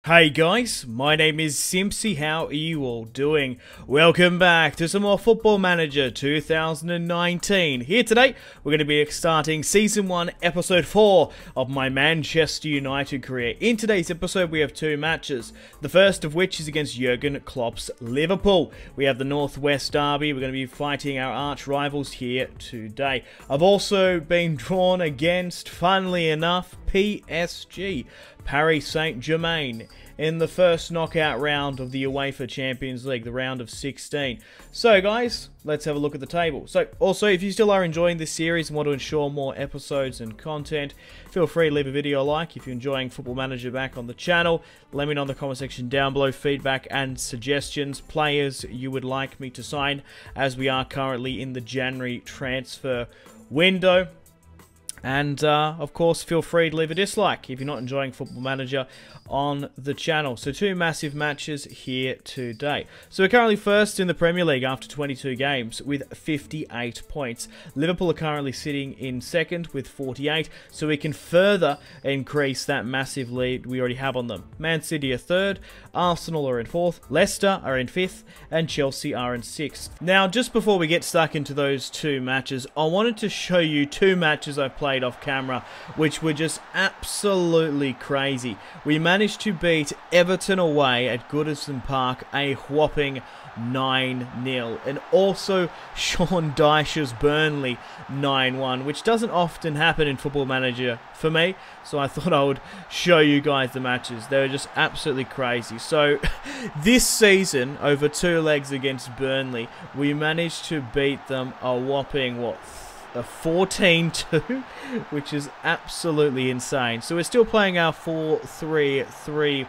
Hey guys, my name is Simpzy. How are you all doing? Welcome back to some more Football Manager 2019. Here today, we're going to be starting Season 1, Episode 4 of my Manchester United career. In today's episode, we have two matches. The first of which is against Jurgen Klopp's Liverpool. We have the Northwest Derby. We're going to be fighting our arch rivals here today. I've also been drawn against, funnily enough, PSG. Paris Saint-Germain in the first knockout round of the UEFA Champions League, the round of 16. So guys, let's have a look at the table. So also, if you still are enjoying this series and want to ensure more episodes and content, feel free to leave a video a like. If you're enjoying Football Manager back on the channel, let me know in the comment section down below feedback and suggestions, players you would like me to sign, as we are currently in the January transfer window. And, of course, feel free to leave a dislike if you're not enjoying Football Manager on the channel. So, two massive matches here today. So, we're currently first in the Premier League after 22 games with 58 points. Liverpool are currently sitting in second with 48, so we can further increase that massive lead we already have on them. Man City are third, Arsenal are in fourth, Leicester are in fifth, and Chelsea are in sixth. Now, just before we get stuck into those two matches, I wanted to show you two matches I've played off camera, which were just absolutely crazy. We managed to beat Everton away at Goodison Park a whopping 9-0, and also Sean Dyche's Burnley 9-1, which doesn't often happen in Football Manager for me, so I thought I would show you guys the matches. They were just absolutely crazy. So this season, over two legs against Burnley, we managed to beat them a whopping, what, a 14-2, which is absolutely insane. So we're still playing our 4-3-3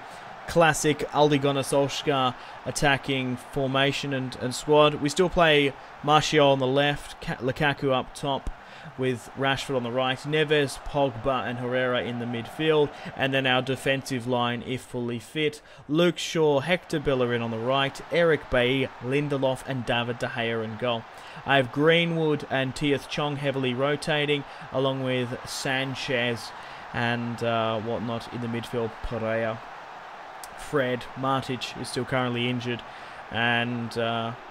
classic Ole Gunnar Solskjaer attacking formation and squad. We still play Martial on the left, Lukaku up top with Rashford on the right, Neves, Pogba and Herrera in the midfield, and then our defensive line, if fully fit, Luke Shaw, Hector Bellerin on the right, Eric Bailly, Lindelof and David De Gea in goal. I have Greenwood and Tieth Chong heavily rotating, along with Sanchez and whatnot in the midfield, Pereira. Fred, Matic is still currently injured. And,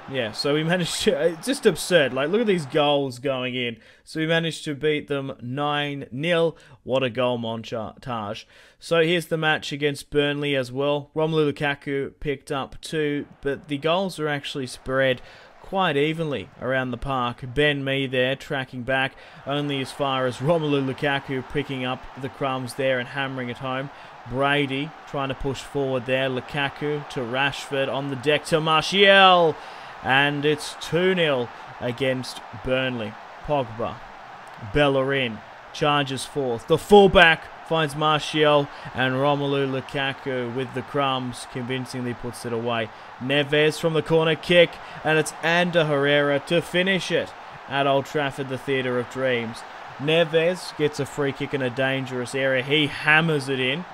yeah, so we managed to, it's just absurd, like, look at these goals going in. So we managed to beat them 9-0, what a goal montage. So here's the match against Burnley as well. Romelu Lukaku picked up 2, but the goals are actually spread quite evenly around the park. Ben Mee there, tracking back, only as far as Romelu Lukaku picking up the crumbs there and hammering it home. Brady trying to push forward there. Lukaku to Rashford on the deck to Martial. And it's 2-0 against Burnley. Pogba. Bellerin charges forth. The fullback finds Martial. And Romelu Lukaku with the crumbs convincingly puts it away. Neves from the corner kick. And it's Ander Herrera to finish it at Old Trafford, the Theatre of Dreams. Neves gets a free kick in a dangerous area. He hammers it in.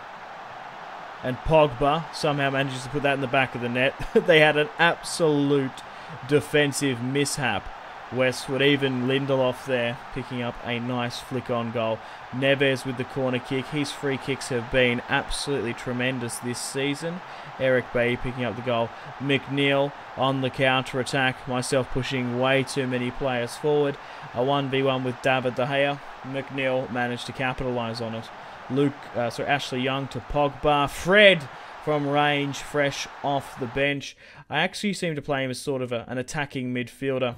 And Pogba somehow manages to put that in the back of the net. They had an absolute defensive mishap. Westwood, even Lindelof there, picking up a nice flick-on goal. Neves with the corner kick. His free kicks have been absolutely tremendous this season. Eric Bailly picking up the goal. McNeil on the counter-attack. Myself pushing way too many players forward. A 1v1 with David De Gea. McNeil managed to capitalise on it. Ashley Young to Pogba. Fred from range, fresh off the bench. I actually seem to play him as sort of an attacking midfielder,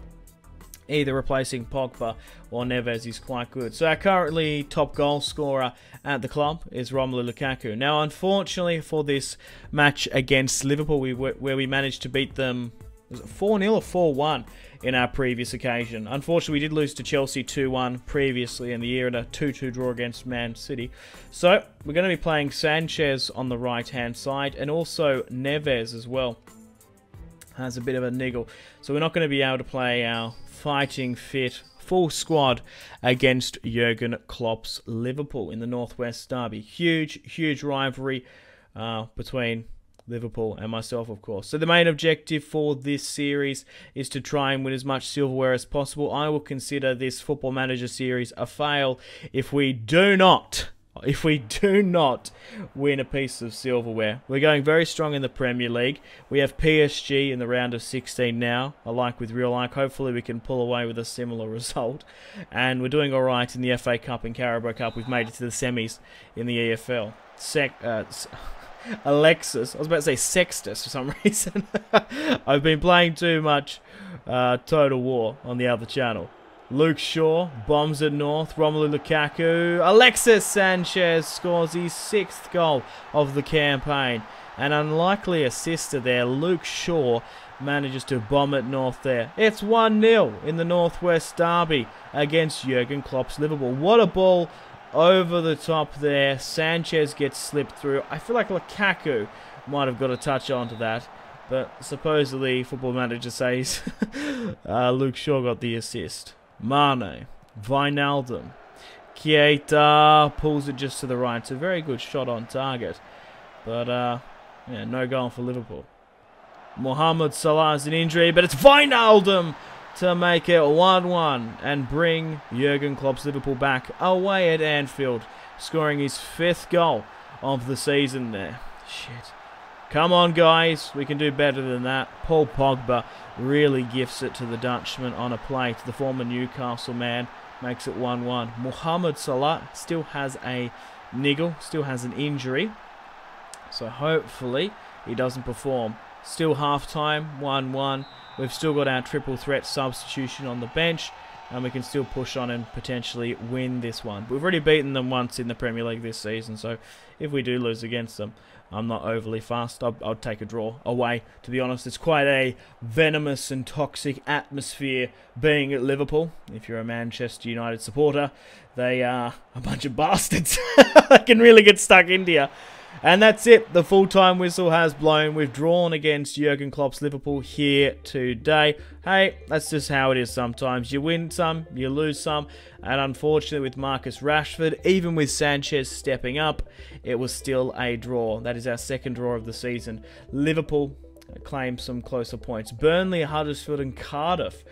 either replacing Pogba or Neves. Is quite good. So our currently top goal scorer at the club is Romelu Lukaku. Now, unfortunately for this match against Liverpool, where we managed to beat them, was it 4-0 or 4-1 in our previous occasion. Unfortunately, we did lose to Chelsea 2-1 previously in the year in a 2-2 draw against Man City. So we're going to be playing Sanchez on the right-hand side, and also Neves as well has a bit of a niggle. So we're not going to be able to play our fighting fit full squad against Jurgen Klopp's Liverpool in the Northwest Derby. Huge rivalry between Liverpool and myself, of course. So the main objective for this series is to try and win as much silverware as possible. I will consider this Football Manager series a fail if we do not if we do not win a piece of silverware. We're going very strong in the Premier League. We have PSG in the round of 16 now, alike with Real Life. Hopefully we can pull away with a similar result. And we're doing alright in the FA Cup and Carabao Cup. We've made it to the semis in the EFL. Alexis, I was about to say Sextus for some reason. I've been playing too much Total War on the other channel. Luke Shaw bombs it north. Romelu Lukaku. Alexis Sanchez scores his 6th goal of the campaign. An unlikely assister there. Luke Shaw manages to bomb it north there. It's 1-0 in the Northwest Derby against Jurgen Klopp's Liverpool. What a ball over the top there. Sanchez gets slipped through. I feel like Lukaku might have got a touch onto that. But supposedly Football Manager says Luke Shaw got the assist. Mane, Wijnaldum, Keita pulls it just to the right. It's a very good shot on target. But, yeah, no goal for Liverpool. Mohamed Salah has an injury, but it's Wijnaldum to make it 1-1 and bring Jurgen Klopp's Liverpool back away at Anfield, scoring his 5th goal of the season there. Shit. Come on, guys. We can do better than that. Paul Pogba really gifts it to the Dutchman on a plate. The former Newcastle man makes it 1-1. Mohamed Salah still has a niggle, still has an injury. So hopefully he doesn't perform. Still half-time, 1-1. We've still got our triple threat substitution on the bench. And we can still push on and potentially win this one. We've already beaten them once in the Premier League this season. So if we do lose against them, I'm not overly fast. I'll take a draw away. To be honest, it's quite a venomous and toxic atmosphere being at Liverpool. If you're a Manchester United supporter, they are a bunch of bastards. They can really get stuck into you. And that's it. The full-time whistle has blown. We've drawn against Jurgen Klopp's Liverpool here today. Hey, that's just how it is sometimes. You win some, you lose some. And unfortunately with Marcus Rashford, even with Sanchez stepping up, it was still a draw. That is our 2nd draw of the season. Liverpool claim some closer points. Burnley, Huddersfield and Cardiff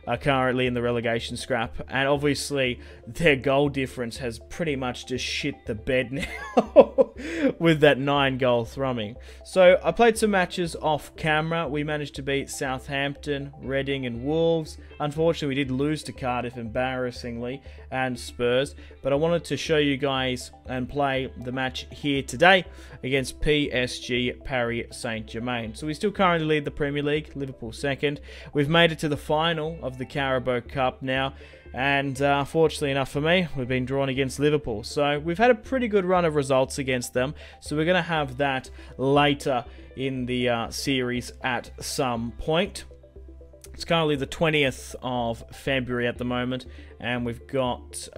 are currently in the relegation scrap, and obviously their goal difference has pretty much just shit the bed now with that 9-goal thrumming. So I played some matches off camera. We managed to beat Southampton, Reading and Wolves. Unfortunately we did lose to Cardiff embarrassingly and Spurs, but I wanted to show you guys and play the match here today against PSG Paris Saint-Germain. So we still currently lead the Premier League, Liverpool 2nd. We've made it to the final of the Carabao Cup now, and fortunately enough for me, we've been drawn against Liverpool. So we've had a pretty good run of results against them, so we're going to have that later in the series at some point. It's currently the 20th of February at the moment, and we've got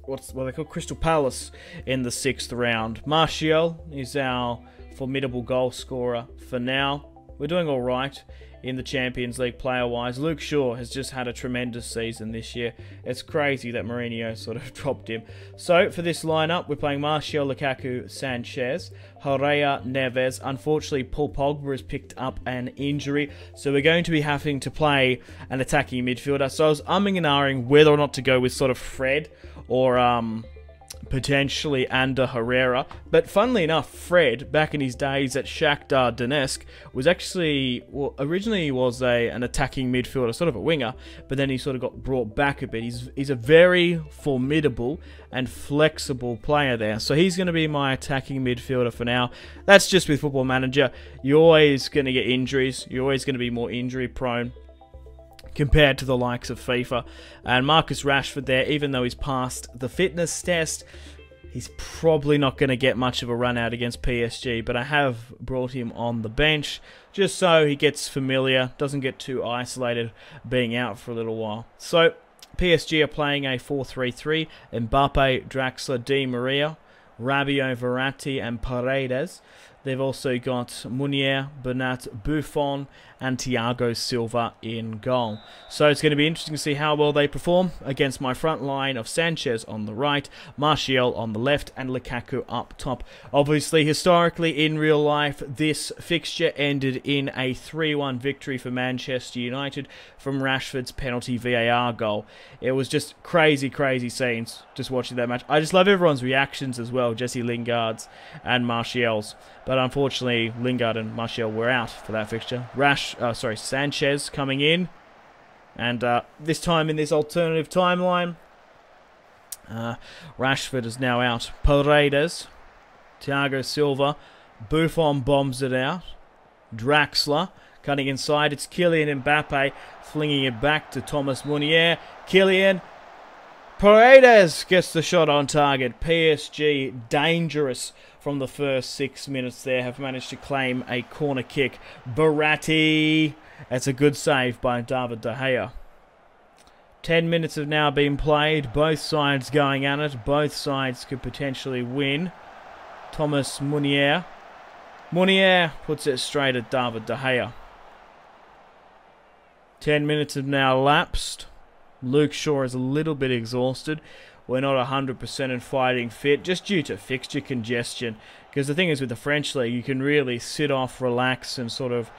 what they call Crystal Palace in the 6th round. Martial is our formidable goal scorer for now. We're doing all right in the Champions League player-wise. Luke Shaw has just had a tremendous season this year. It's crazy that Mourinho sort of dropped him. So for this lineup, we're playing Martial, Lukaku, Sanchez, Herrera, Neves. Unfortunately, Paul Pogba has picked up an injury, so we're going to be having to play an attacking midfielder. So I was umming and ahhing whether or not to go with sort of Fred or potentially Ander Herrera. But funnily enough, Fred, back in his days at Shakhtar Donetsk, was actually, well, originally he was an attacking midfielder, sort of a winger, but then he sort of got brought back a bit. He's a very formidable and flexible player there. So he's going to be my attacking midfielder for now. That's just with Football Manager. You're always going to get injuries. You're always going to be more injury prone compared to the likes of FIFA. And Marcus Rashford there, even though he's passed the fitness test, he's probably not going to get much of a run out against PSG, but I have brought him on the bench just so he gets familiar, doesn't get too isolated being out for a little while. So PSG are playing a 4-3-3, Mbappe, Draxler, Di Maria, Rabiot, Verratti and Paredes. They've also got Meunier, Bernat, Buffon, and Thiago Silva in goal. So it's going to be interesting to see how well they perform against my front line of Sanchez on the right, Martial on the left, and Lukaku up top. Obviously, historically, in real life, this fixture ended in a 3-1 victory for Manchester United from Rashford's penalty VAR goal. It was just crazy, crazy scenes just watching that match. I just love everyone's reactions as well, Jesse Lingard's and Martial's. But unfortunately, Lingard and Martial were out for that fixture. Sanchez coming in. And this time in this alternative timeline, Rashford is now out. Paredes, Thiago Silva, Buffon bombs it out. Draxler cutting inside. It's Kylian Mbappe flinging it back to Thomas Meunier. Kylian. Paredes gets the shot on target. PSG dangerous from the first 6 minutes there. Have managed to claim a corner kick. Verratti. That's a good save by David De Gea. 10 minutes have now been played. Both sides going at it. Both sides could potentially win. Thomas Meunier. Meunier puts it straight at David De Gea. 10 minutes have now lapsed. Luke Shaw is a little bit exhausted. We're not 100% and fighting fit, just due to fixture congestion. Because the thing is, with the French League, you can really sit off, relax, and sort of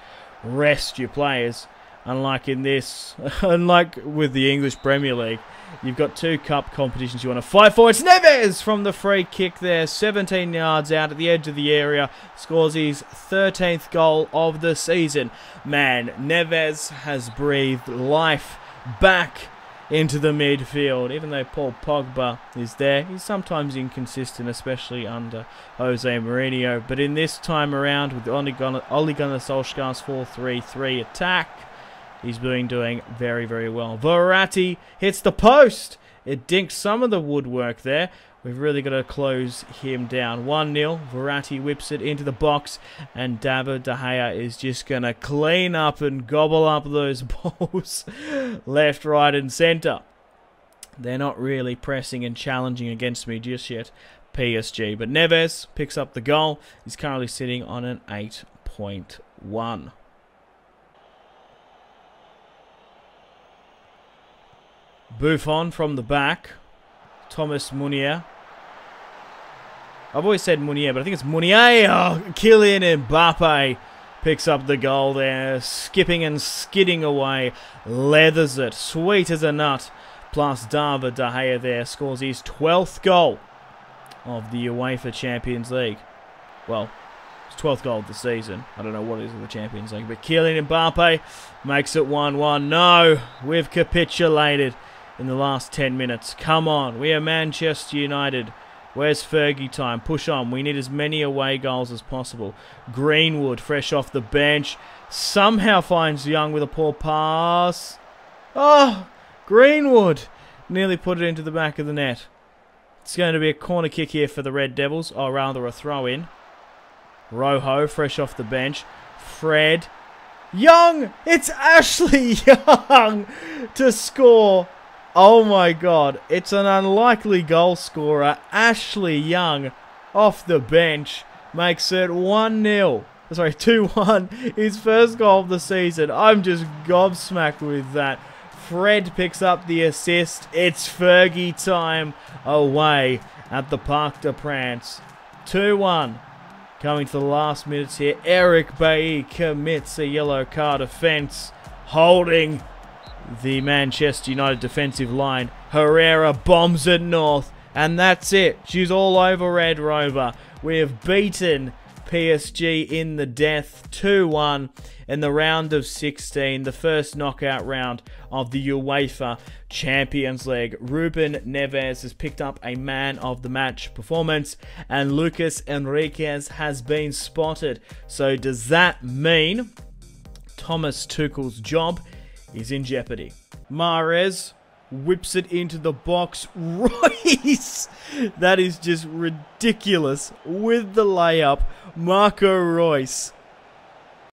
rest your players. Unlike in this, unlike with the English Premier League, you've got 2 cup competitions you want to fight for. It's Neves from the free kick there, 17 yards out at the edge of the area. Scores his 13th goal of the season. Man, Neves has breathed life back into the midfield. Even though Paul Pogba is there, he's sometimes inconsistent, especially under Jose Mourinho. But in this time around, with Ole Gunnar Solskjaer's 4-3-3 attack, he's been doing very, very well. Verratti hits the post. It dinks some of the woodwork there. We've really got to close him down. 1-0. Verratti whips it into the box. And David De Gea is just going to clean up and gobble up those balls left, right and centre. They're not really pressing and challenging against me just yet, PSG. But Neves picks up the goal. He's currently sitting on an 8.1. Buffon from the back. Thomas Meunier. I've always said Meunier, but I think it's Meunier. Oh, Kylian Mbappe picks up the goal there. Skipping and skidding away. Leathers it. Sweet as a nut. Plus David De Gea there scores his 12th goal of the UEFA Champions League. Well, his 12th goal of the season. I don't know what it is in the Champions League. But Kylian Mbappe makes it 1-1. No, we've capitulated in the last 10 minutes. Come on, we are Manchester United. Where's Fergie time? Push on. We need as many away goals as possible. Greenwood, fresh off the bench, somehow finds Young with a poor pass. Oh, Greenwood nearly put it into the back of the net. It's going to be a corner kick here for the Red Devils, or rather a throw-in. Rojo, fresh off the bench. Fred. Young! It's Ashley Young to score. Oh my god, it's an unlikely goal scorer. Ashley Young off the bench makes it 1-0. Sorry, 2-1. His first goal of the season. I'm just gobsmacked with that. Fred picks up the assist. It's Fergie time away at the Parc des Princes. 2-1. Coming to the last minutes here. Eric Bailly commits a yellow card offence. Holding the Manchester United defensive line. Herrera bombs it north. And that's it. She's all over Red Rover. We have beaten PSG in the death 2-1 in the round of 16. The first knockout round of the UEFA Champions League. Ruben Neves has picked up a man of the match performance. And Lucas Enriquez has been spotted. So does that mean Thomas Tuchel's job is in jeopardy? Mahrez whips it into the box. Royce! That is just ridiculous with the layup. Marco Royce